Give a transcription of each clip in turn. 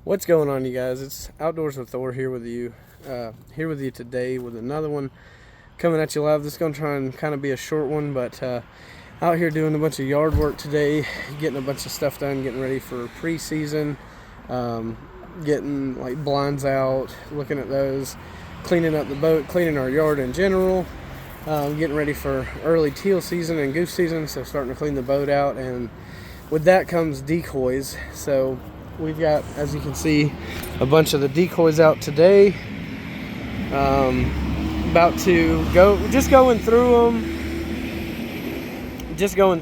What's going on, you guys? It's Outdoors with Thor here with you today with another one coming at you live. This is going to try and kind of be a short one, but out here doing a bunch of yard work today, getting a bunch of stuff done, getting ready for preseason, getting like blinds out, looking at those, cleaning up the boat, cleaning our yard in general, getting ready for early teal season and goose season, so starting to clean the boat out, and with that comes decoys. So we've got, as you can see, a bunch of the decoys out today. About to go, just going through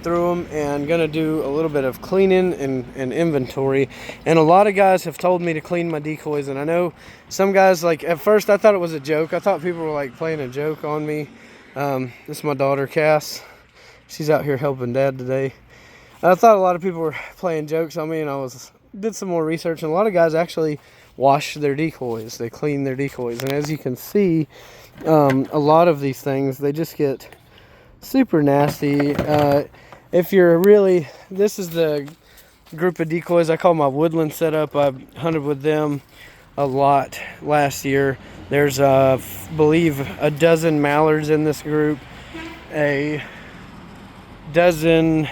them and gonna do a little bit of cleaning and inventory. And a lot of guys have told me to clean my decoys, and I know some guys, like, at first I thought it was a joke. I thought people were like playing a joke on me. This is my daughter Cass. She's out here helping Dad today. I thought a lot of people were playing jokes on me, and I did some more research, and a lot of guys actually wash their decoys. They clean their decoys, and as you can see, a lot of these things, they just get super nasty. If you're really, this is the group of decoys I call my woodland setup. I've hunted with them a lot last year. There's believe a dozen mallards in this group, a dozen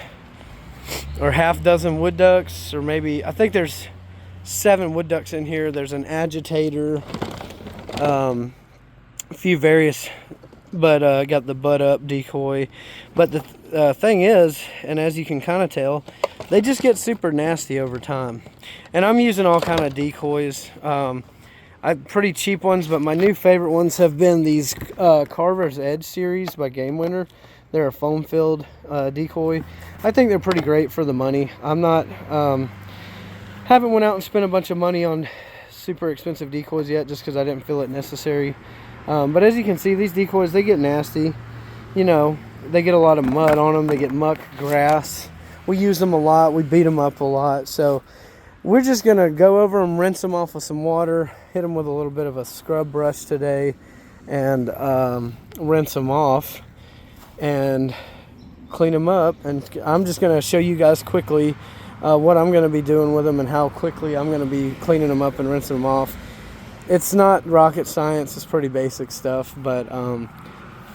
or half dozen wood ducks, or maybe, I think there's 7 wood ducks in here. There's an agitator, a few various, but got the butt up decoy. But the thing is, and as you can kind of tell, they just get super nasty over time. And I'm using all kind of decoys, pretty cheap ones, but my new favorite ones have been these Carver's Edge series by Game Winner. They're a foam filled decoy. I think they're pretty great for the money. I'm not haven't went out and spent a bunch of money on super expensive decoys yet, just because I didn't feel it necessary. But as you can see, these decoys, they get nasty. You know, they get a lot of mud on them. They get muck, grass. We use them a lot. We beat them up a lot. So we're just going to go over them, rinse them off with some water, hit them with a little bit of a scrub brush today, and rinse them off and clean them up. And I'm just going to show you guys quickly what I'm going to be doing with them and how quickly I'm going to be cleaning them up and rinsing them off. It's not rocket science. It's pretty basic stuff, but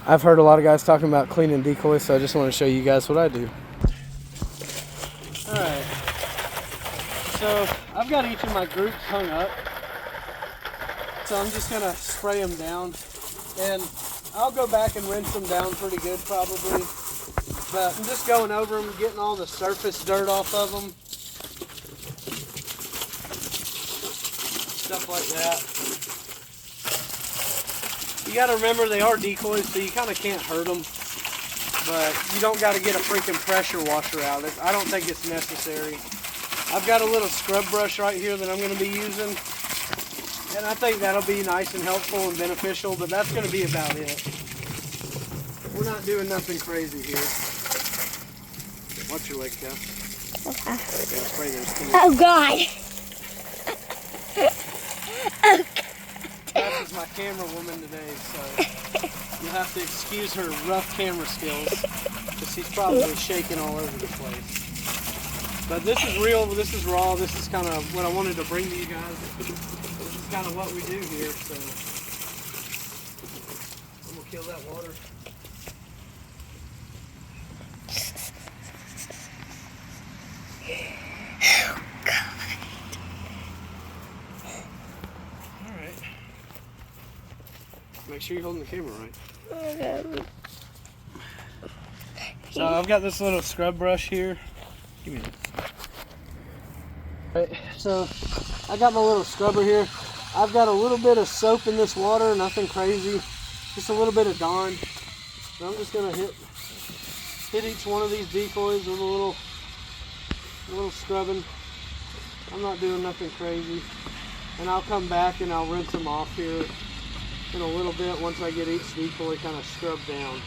I've heard a lot of guys talking about cleaning decoys, so I just want to show you guys what I do. Alright, so I've got each of my groups hung up, so I'm just going to spray them down, and I'll go back and rinse them down pretty good probably, but I'm just going over them, getting all the surface dirt off of them, stuff like that. You got to remember, they are decoys, so you kind of can't hurt them, but you don't got to get a freaking pressure washer out. I don't think it's necessary. I've got a little scrub brush right here that I'm going to be using, and I think that'll be nice and helpful and beneficial, but that's going to be about it. We're not doing nothing crazy here. Watch your leg, Kev. Okay. Yeah, spray those too. Oh, God. Oh, Cass is my camera woman today, so you'll have to excuse her rough camera skills, because she's probably shaking all over the place. But this is real, this is raw, this is kind of what I wanted to bring to you guys. This is kind of what we do here, so I'm going to kill that water. Make sure you're holding the camera right. Okay. So I've got this little scrub brush here. Give me this. Right, so I got my little scrubber here. I've got a little bit of soap in this water, nothing crazy. Just a little bit of Dawn. So I'm just gonna hit each one of these decoys with a little scrubbing. I'm not doing nothing crazy. And I'll come back and I'll rinse them off here in a little bit once I get each decoy kind of scrubbed down.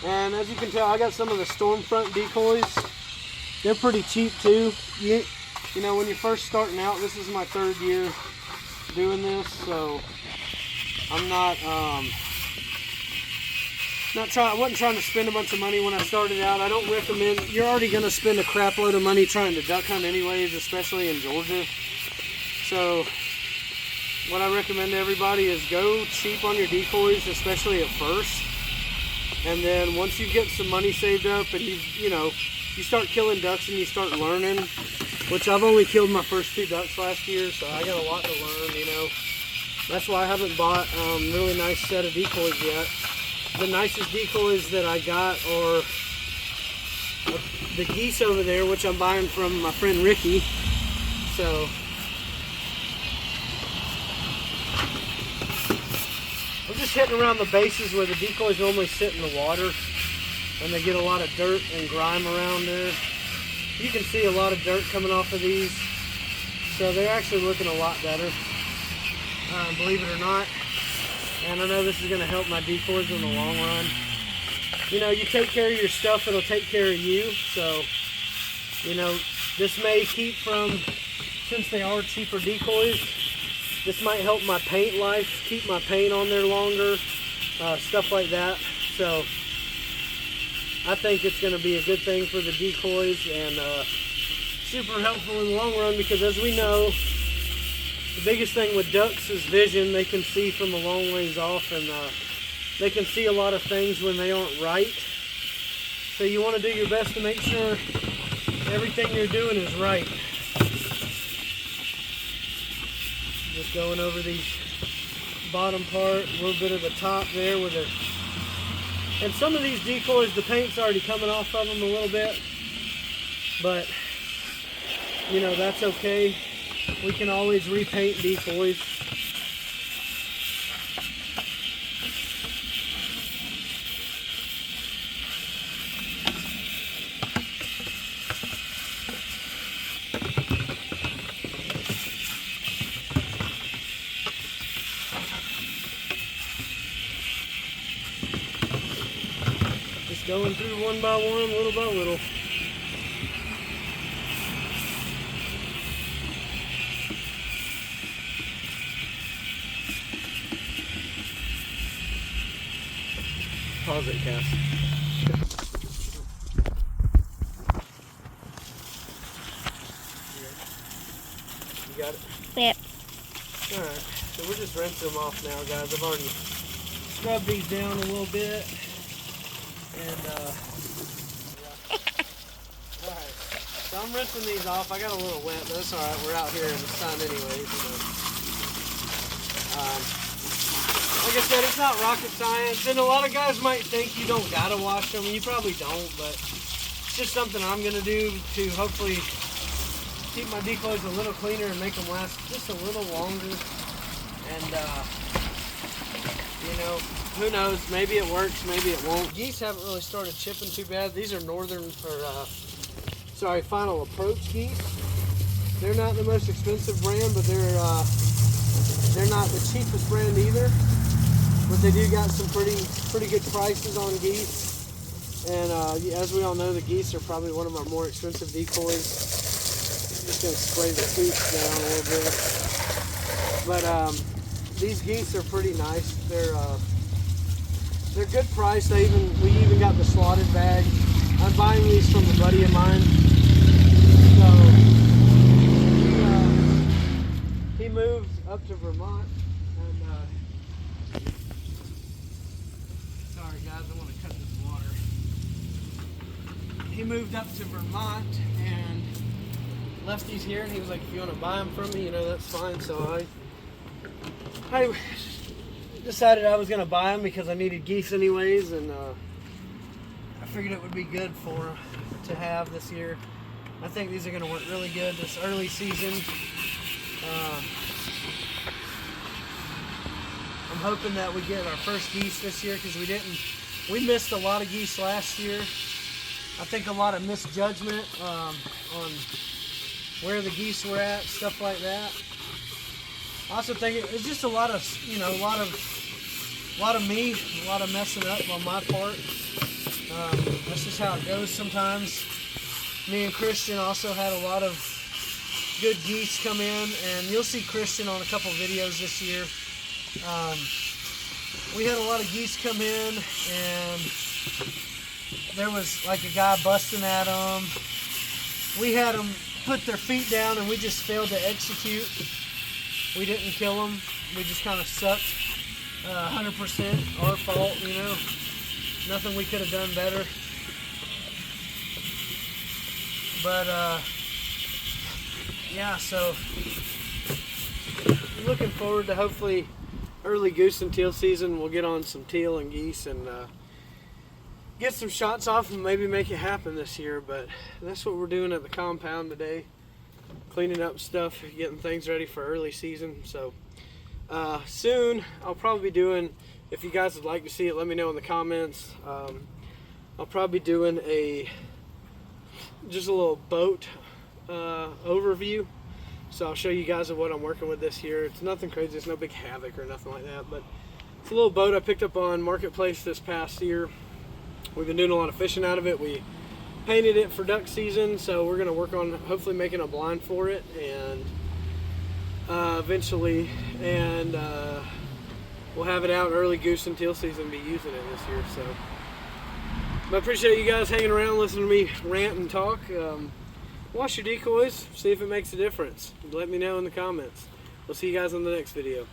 And as you can tell, I got some of the Stormfront decoys. They're pretty cheap too. You know, when you're first starting out, this is my 3rd year doing this, so I'm not I wasn't trying to spend a bunch of money when I started out. I don't recommend, you're already going to spend a crap load of money trying to duck hunt anyways, especially in Georgia. So what I recommend to everybody is go cheap on your decoys, especially at first. And then once you get some money saved up and you start killing ducks and you start learning, which I've only killed my first 2 ducks last year, so I got a lot to learn, That's why I haven't bought a really nice set of decoys yet. The nicest decoys that I got are the geese over there, which I'm buying from my friend Ricky. So I'm just hitting around the bases where the decoys normally sit in the water, and they get a lot of dirt and grime around there. You can see a lot of dirt coming off of these, so they're actually looking a lot better, believe it or not. And I know this is going to help my decoys in the long run. You take care of your stuff, it'll take care of you. So, this may keep since they are cheaper decoys, this might help my paint life, keep my paint on there longer, stuff like that. So, I think it's going to be a good thing for the decoys and super helpful in the long run, because as we know, the biggest thing with ducks is vision. They can see from a long ways off, and they can see a lot of things when they aren't right. So you want to do your best to make sure everything you're doing is right. Just going over these bottom part, a little bit of the top there with it. And some of these decoys, the paint's already coming off of them a little bit, but that's okay. We can always repaint decoys. Just going through one by one, little by little. Pause it, Cass. You got it? Yep. Alright, so we're just rinsing them off now, guys. I've already scrubbed these down a little bit. And, alright, so I'm rinsing these off. I got a little wet, but that's alright. We're out here in the sun anyways. Like I said, it's not rocket science, and a lot of guys might think you don't gotta wash them. You probably don't, but it's just something I'm gonna do to hopefully keep my decoys a little cleaner and make them last just a little longer. And who knows? Maybe it works, maybe it won't. Geese haven't really started chipping too bad. These are Final Approach geese. They're not the most expensive brand, but they're not the cheapest brand either. But they do got some pretty good prices on geese. And as we all know, the geese are probably one of our more expensive decoys. I'm just going to spray the coots down a little bit. But these geese are pretty nice. They're good price. We even got the slotted bag. I'm buying these from a buddy of mine. So he moved up to Vermont. Sorry guys, I want to cut this water. He moved up to Vermont and left these here, and he was like, if you want to buy them from me, that's fine. So I decided I was going to buy them because I needed geese anyways, and I figured it would be good to have this year. I think these are going to work really good this early season. I'm hoping that we get our first geese this year, because we missed a lot of geese last year. I think a lot of misjudgment on where the geese were at, stuff like that. I also think it's just a lot of me, a lot of messing up on my part. That's just how it goes sometimes. Me and Christian also had a lot of good geese come in, and you'll see Christian on a couple videos this year. we had a lot of geese come in, and there was like a guy busting at them. We had them put their feet down, and we just failed to execute. We didn't kill them. We just kind of sucked. 100% our fault, you know. Nothing we could have done better. But yeah, so looking forward to hopefully early goose and teal season. We'll get on some teal and geese and get some shots off and maybe make it happen this year. But that's what we're doing at the compound today. Cleaning up stuff, getting things ready for early season. So soon I'll probably be doing, if you guys would like to see it, let me know in the comments. I'll probably be doing just a little boat overview. So I'll show you guys what I'm working with this year. It's nothing crazy, it's no big havoc or nothing like that, but it's a little boat I picked up on Marketplace this past year. We've been doing a lot of fishing out of it. We painted it for duck season, so we're gonna work on hopefully making a blind for it and eventually, and we'll have it out early goose and teal season, be using it this year. So I appreciate you guys hanging around, listening to me rant and talk. Watch your decoys, see if it makes a difference. Let me know in the comments. We'll see you guys in the next video.